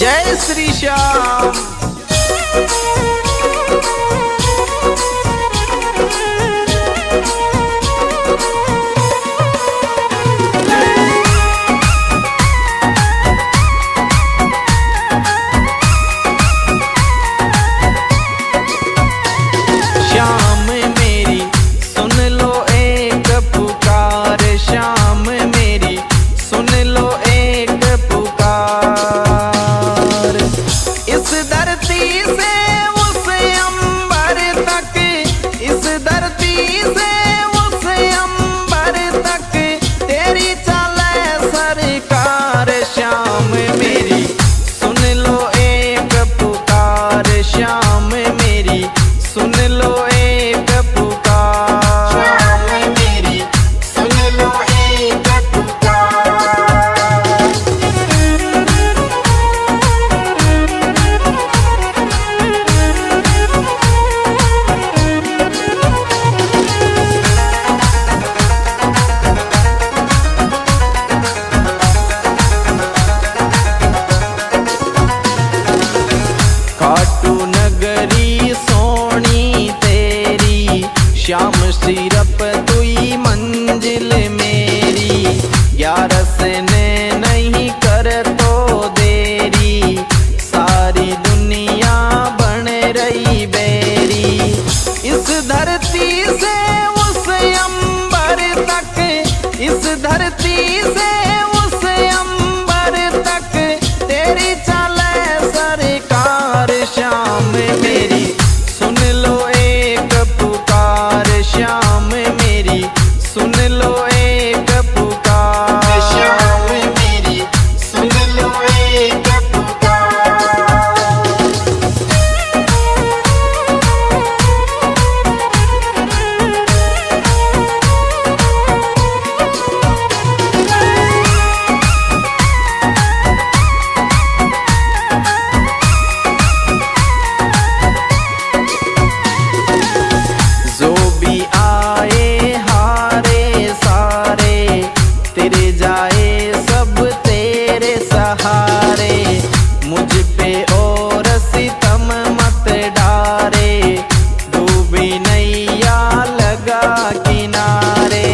जय श्री श्याम। श्याम मेरी सुन लो एक पुकार, श्याम मेरी सुन लो एक पुकार। इस धरती से उस अंबर तक, इस धरती से उस अंबर तक तेरी चले सरकार। श्याम मेरी सुन लो एक पुकार, श्याम मेरी सुन लो एक पुकार। श्याम मेरी सुन लो एक पुकार। खाटू नगरी सोनी तेरी, श्याम सिरप तुई मंजिल मेरी। ग्यारस ने नहीं कर तो देरी, सारी दुनिया बन रही बेरी। इस धरती से उस अंबर तक, इस धरती से उस अंबर तक तेरी चले सरकार। श्याम मेरी सुन लो एक पुकार, श्याम मेरी सुन लो एक पुकार। श्याम मेरी सुन लो एक पुकार। जो भी आए हारे सारे, तेरे जाए सब तेरे सहारे। मुझ पे और सितम मत डारे, डूबी नैया लगा किनारे।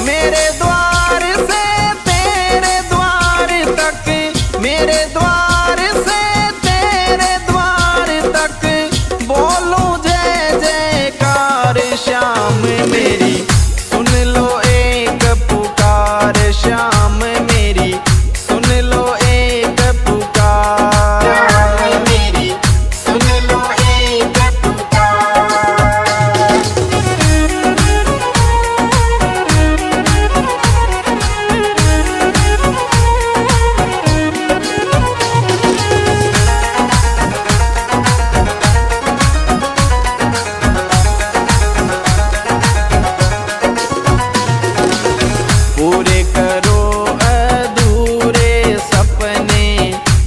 मेरे द्वार से तेरे द्वार तक, मेरे द्वार से तेरे द्वार तक बोलूं जय जयकार। श्याम मेरी सुन लो एक पुकार, श्याम मेरी सुन लो एक पुकार। श्याम मेरी सुन लो एक पुकार। पूरे करो अधूरे सपने,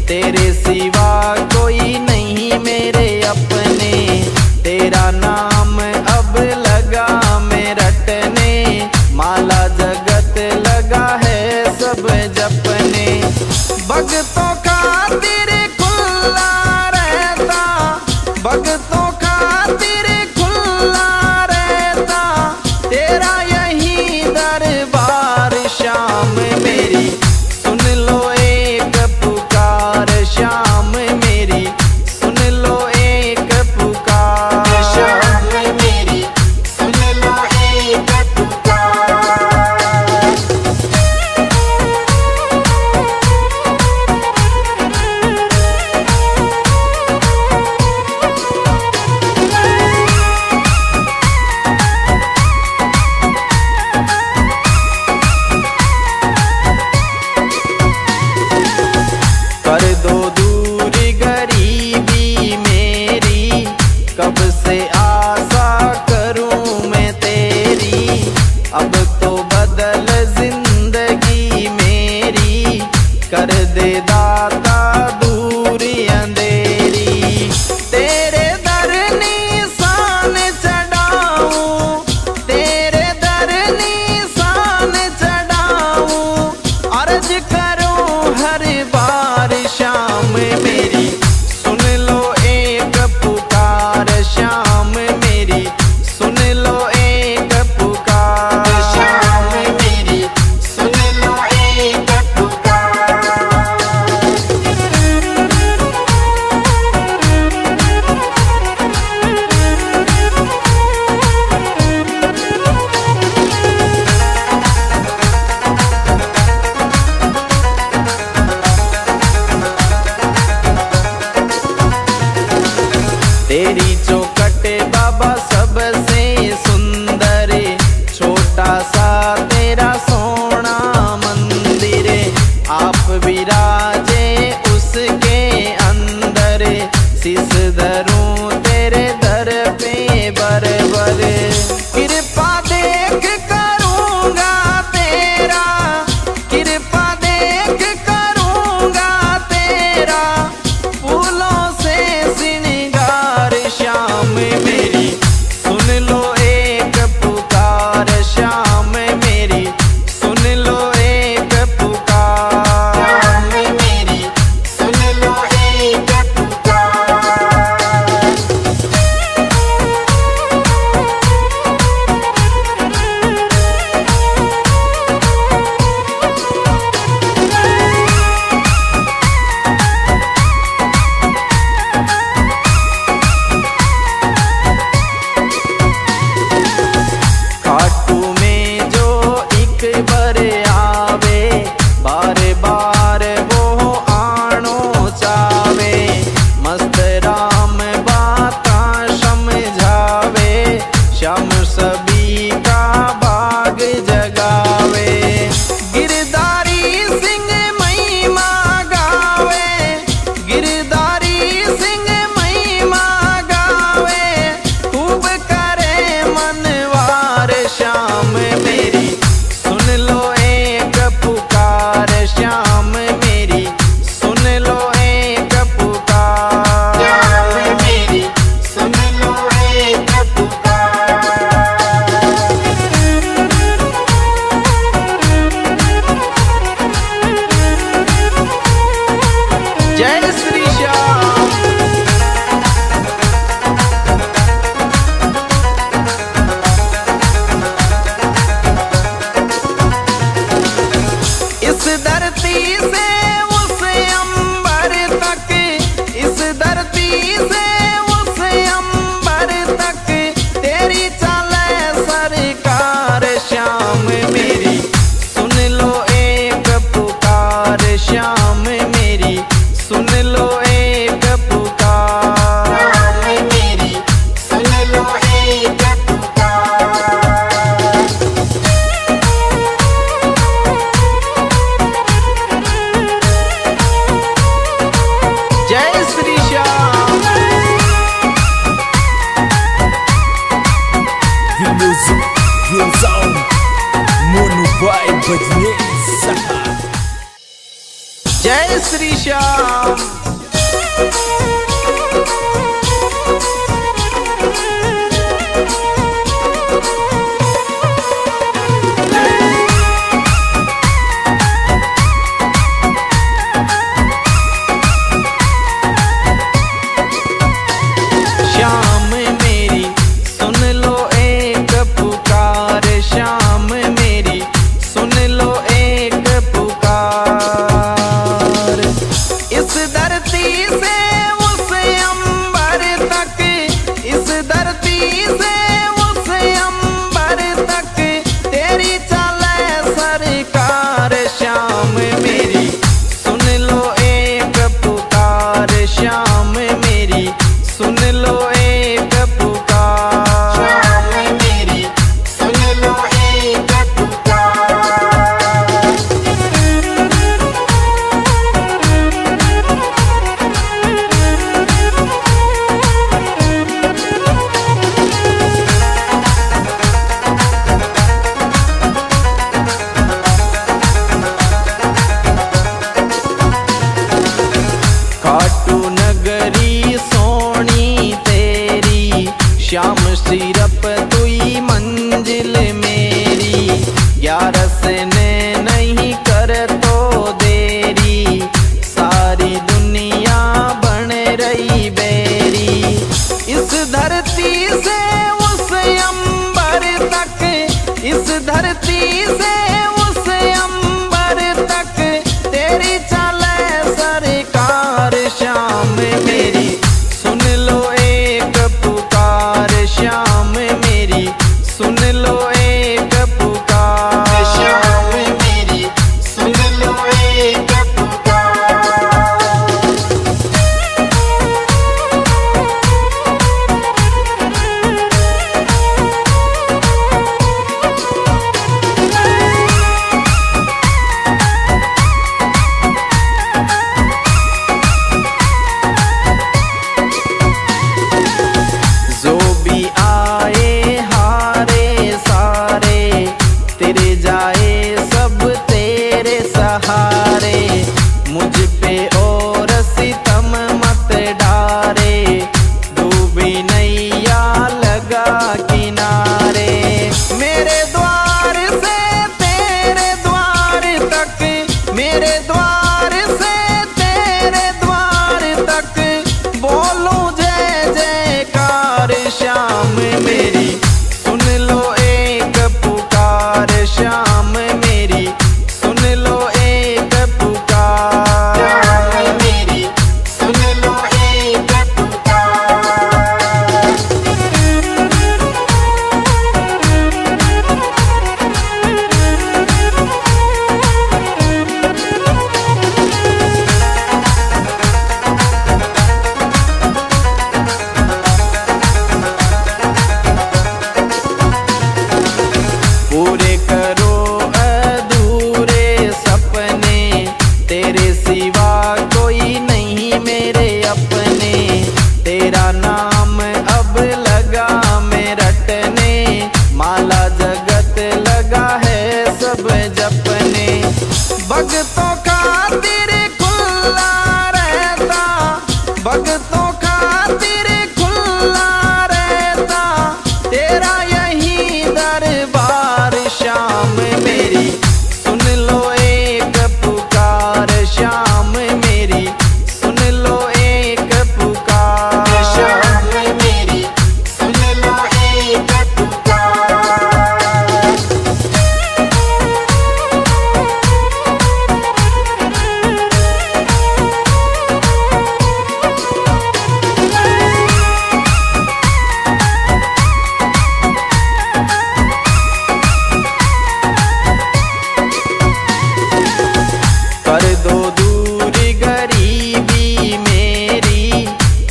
तेरे सिवा कोई नहीं मेरे अपने। तेरा नाम अब लगा मैं रटने, माला जगत लगा है सब जपने। भक्तों खातिर खुला रहता, भक्तों खातिर खुला रहता तेरा यही दरबार। श्याम मेरी सुन लो एक पुकार, श्याम मेरी सुन लो एक पुकार। श्याम मेरी सुन लो एक पुकार। विराजे उसके अंदर, शीस धरूं तेरे दर पे बरबर। कृपा देख करूंगा तेरा, कृपा देख करूंगा तेरा, फूलों से श्रृंगार श्याम मेरी सुन लो एक पुकार, श्याम मेरी सुन लो एक पुकार, श्याम मेरी सुन लो एक पुकार। खाटू में जो एक बार आवे, बार बार वो आनो चावे, मस्त राम बाता समझावे, श्याम सभी का बाग जगावे। गिरधारी सिंह महिमा गावे, गिरधारी सिंह महिमा गावे, खूब करे मनवार, श्याम मेरी सुन लो एक पुकार, श्याम मेरी सुन लो एक पुकार, श्याम मेरी सुन लो एक पुकार। जय श्री श्याम। इस धरती से उस अंबर तक, इस धरती से उस अंबर तक, तेरी चले सरकार, श्याम मेरी सुन लो एक पुकार, श्याम मेरी सुन लो एक पुकार। श्याम मेरी सुन लो एक पुकार। जय Shri Shyam. The music goes on. Mono by Badnesa. जय श्री श्याम। श्याम मेरी सुन लो एक पुकार, श्याम मेरी सुन लो एक पुकार। इस धरती से उस अंबर तक, इस धरती से उस अंबर तक, तेरी चले सरकार, श्याम मेरी सुन लो एक पुकार, श्याम मेरी सुन लो एक पुकार। श्याम मेरी सुन लो एक पुकार। खाटू नगरी सोनी तेरी, श्याम सिरप तुई मंजिल मेरी, 11 ने नहीं कर तो देरी, सारी दुनिया बन रही बेरी। इस धरती से उस अंबर तक, इस धरती से उस अंबर तक, तेरी चले सरकार, श्याम मेरी सुन लो एक पुकार, श्याम मेरी सुन लो एक पुकार। श्याम मेरी सुन लो एक पुकार।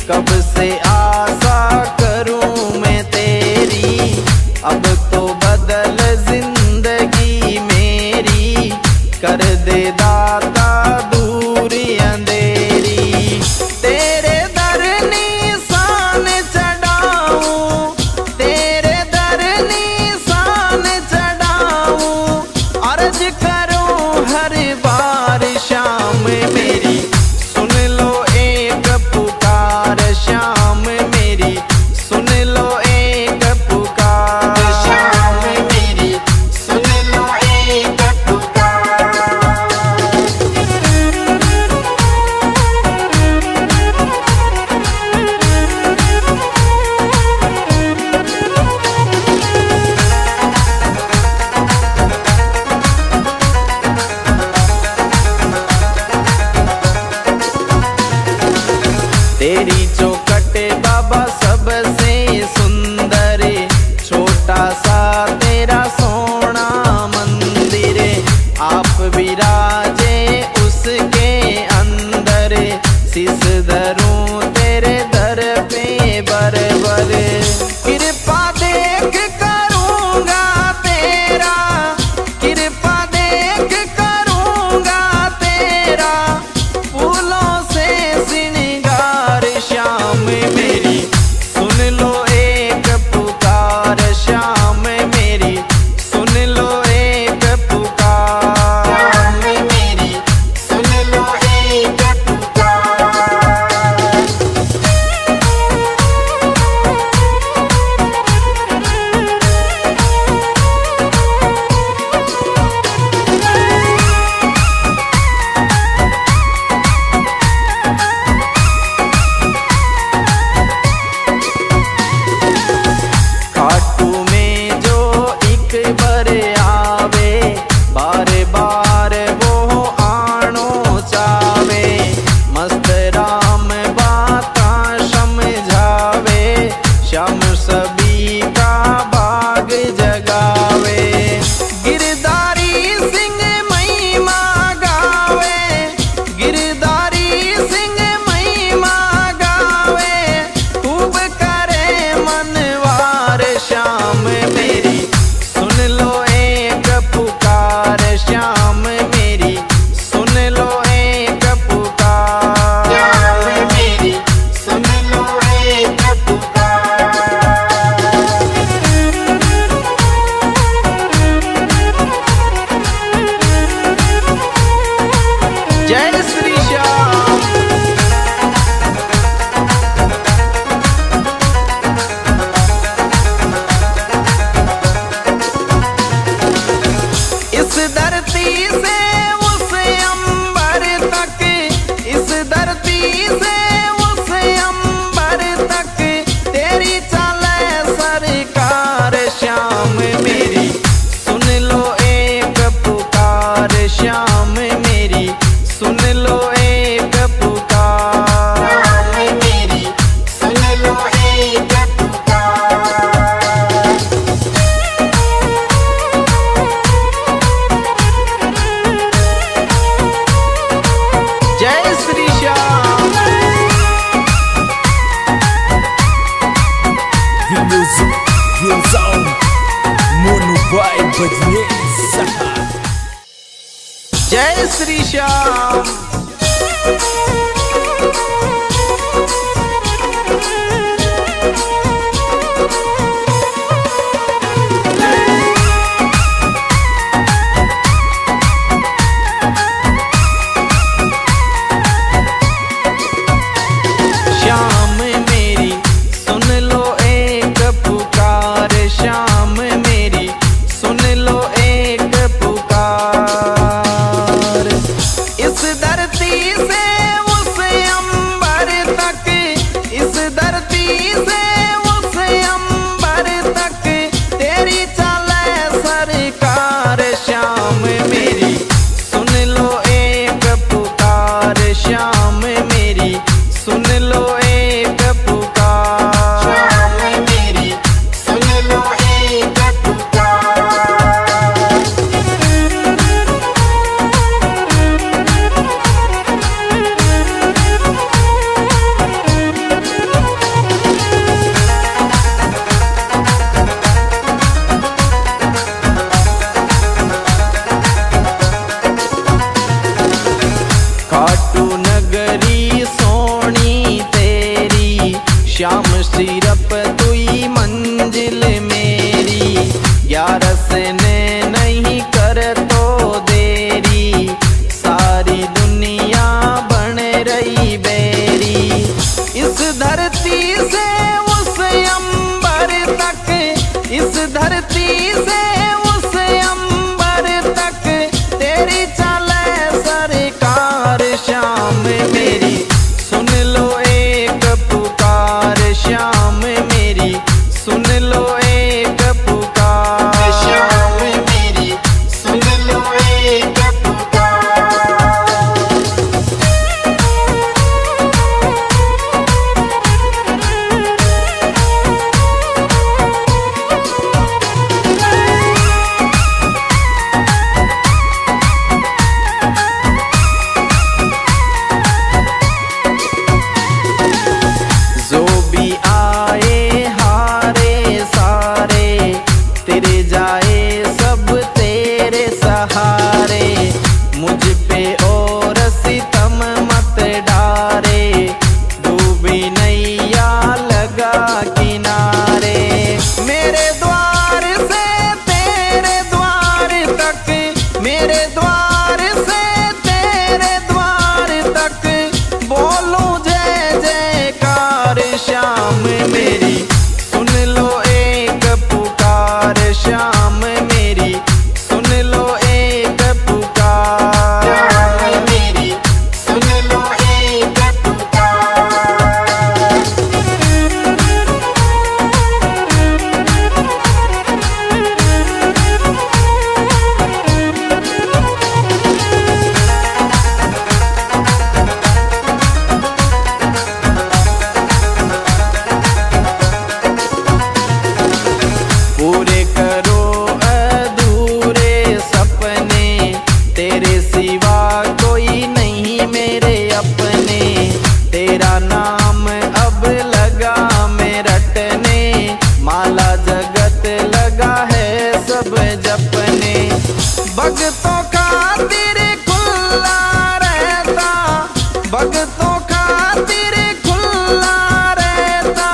कब से आशा करूं मैं तेरी, अब तो बदल जिंदगी मेरी, कर दे दाता दूरी अंधेरी। तेरे दर निशान चढ़ाऊं, तेरे दर निशान चढ़ाऊं, अर्ज करूं हर बार शाम मेरी, सुन लो एक पुकार शाम मेरी, सुन लो एक पुकार शाम मेरी, सुन लो एक पुकार। तेरी चौखट बाबा सबसे सुंदर, छोटा सा तेरा सोना मंदिर, आप विराजे उसके अंदर, शीस धरूं तेरे दर पे बरबर, कृपा देख करूंगा तेरा, कृपा देख करूंगा तेरा, फूलों से श्रृंगार श्याम मेरी, सुन लो एक पुकार श्याम मेरी, सुन लो एक पुकार। शाम मेरी, सुन लो एक पुकार। खाटू में जो एक बार आवे, बार बार वो आनो चावे, मस्त राम बाता समझावे, श्याम सभी का भाग जगावे, गिरधारी सिंह महिमा गावे, गिरधारी सिंह महिमा गावे, खूब करे मनवार श्याम मेरी, सुन लो एक पुकार श्याम मेरी, सुन लो एक पुकार। शाम मेरी, सुन लो एक पुकार। जय श्री श्याम। इस धरती से उस अंबर तक, इस धरती से उस अंबर तक, तेरी चले सरकार श्याम मेरी, सुन लो एक पुकार श्याम मेरी, सुन लो एक पुकार। शाम मेरी, सुन लो एक पुकार। जय Shri Shyam. The music goes on. Mono Vibe Badnesa. जय श्री श्याम। श्याम मेरी, सुन लो एक पुकार श्याम मेरी, सुन लो एक पुकार। इस दर बेरी बेरी। इस धरती से उस अंबर तक, इस धरती से उस अंबर तक तेरी चले सरकार। श्याम मेरी सुन लो एक पुकार, श्याम मेरी सुन लो एक पुकार। श्याम मेरी सुन लो एक पुकार। जो भी आए हारे सारे तेरे जाए सब तेरे सहारे। मुझ पे और सितम मत डारे, डूबी नैया लगा किनारे। मेरे द्वार से तेरे द्वार तक, मेरे द्वार से तेरे द्वार तक बोलूं जय जयकार। श्याम मेरी सुन लो एक पुकार, श्याम मेरी सुन लो एक पुकार। श्याम मेरी सुन लो एक पुकार। पूरे करो अधूरे सपने, तेरे सिवा कोई नहीं मेरे अपने। तेरा नाम अब लगा मैं रटने, माला जगत लगा है सब जपने। भक्तों खातिर खुला रहता, भक्तों खातिर खुला रहता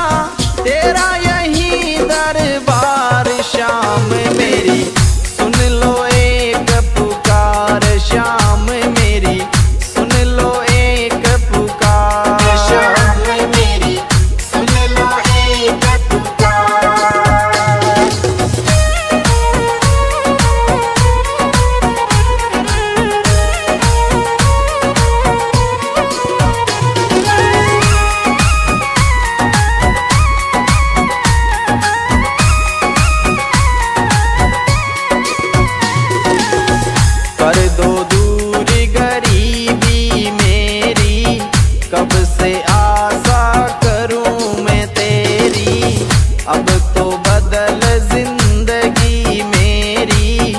तेरा यही दरबार। श्याम मेरी सुन लो एक पुकार, श्याम मेरी सुन लो एक पुकार। श्याम मेरी सुन लो एक पुकार। कर दो दूर गरीबी मेरी, कब से आशा करूं मैं तेरी। अब तो बदल जिंदगी मेरी,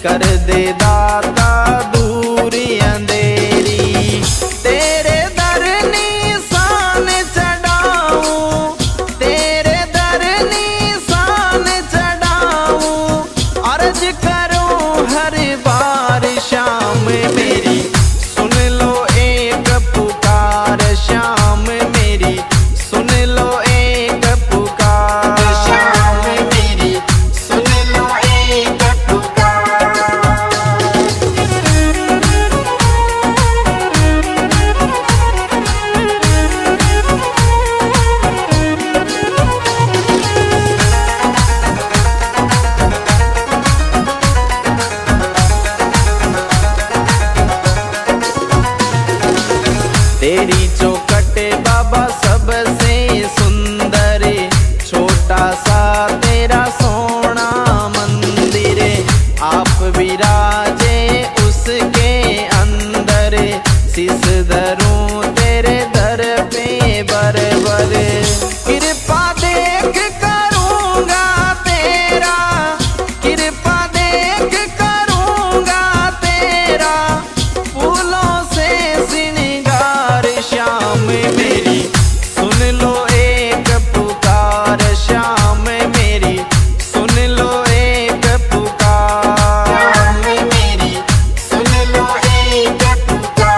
कर दे दाता दूर अंधेरी। तेरे दर निशान चढ़ाऊं, तेरे दर निशान चढ़ाऊं, अर्ज करूं हर बार। श्याम मेरी सुन लो एक पुकार, श्याम मेरी सुन लो एक पुकार। श्याम मेरी सुन लो एक पुकार। तेरी चौखट बाबा सबसे सुंदर, छोटा सा तेरा सोना मंदिर। आप विराजे उसके अंदर, शीस धरूं तेरे दर पे बरबर। कृपा देख करूंगा तेरा, कृपा देख करूंगा तेरा, फूलों से श्रृंगार। श्याम मेरी सुन लो एक पुकार, श्याम मेरी सुन लो एक पुकार। श्याम मेरी सुन लो एक पुकार।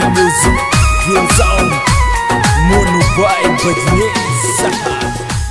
music, hands on, Mono Vibe Badness.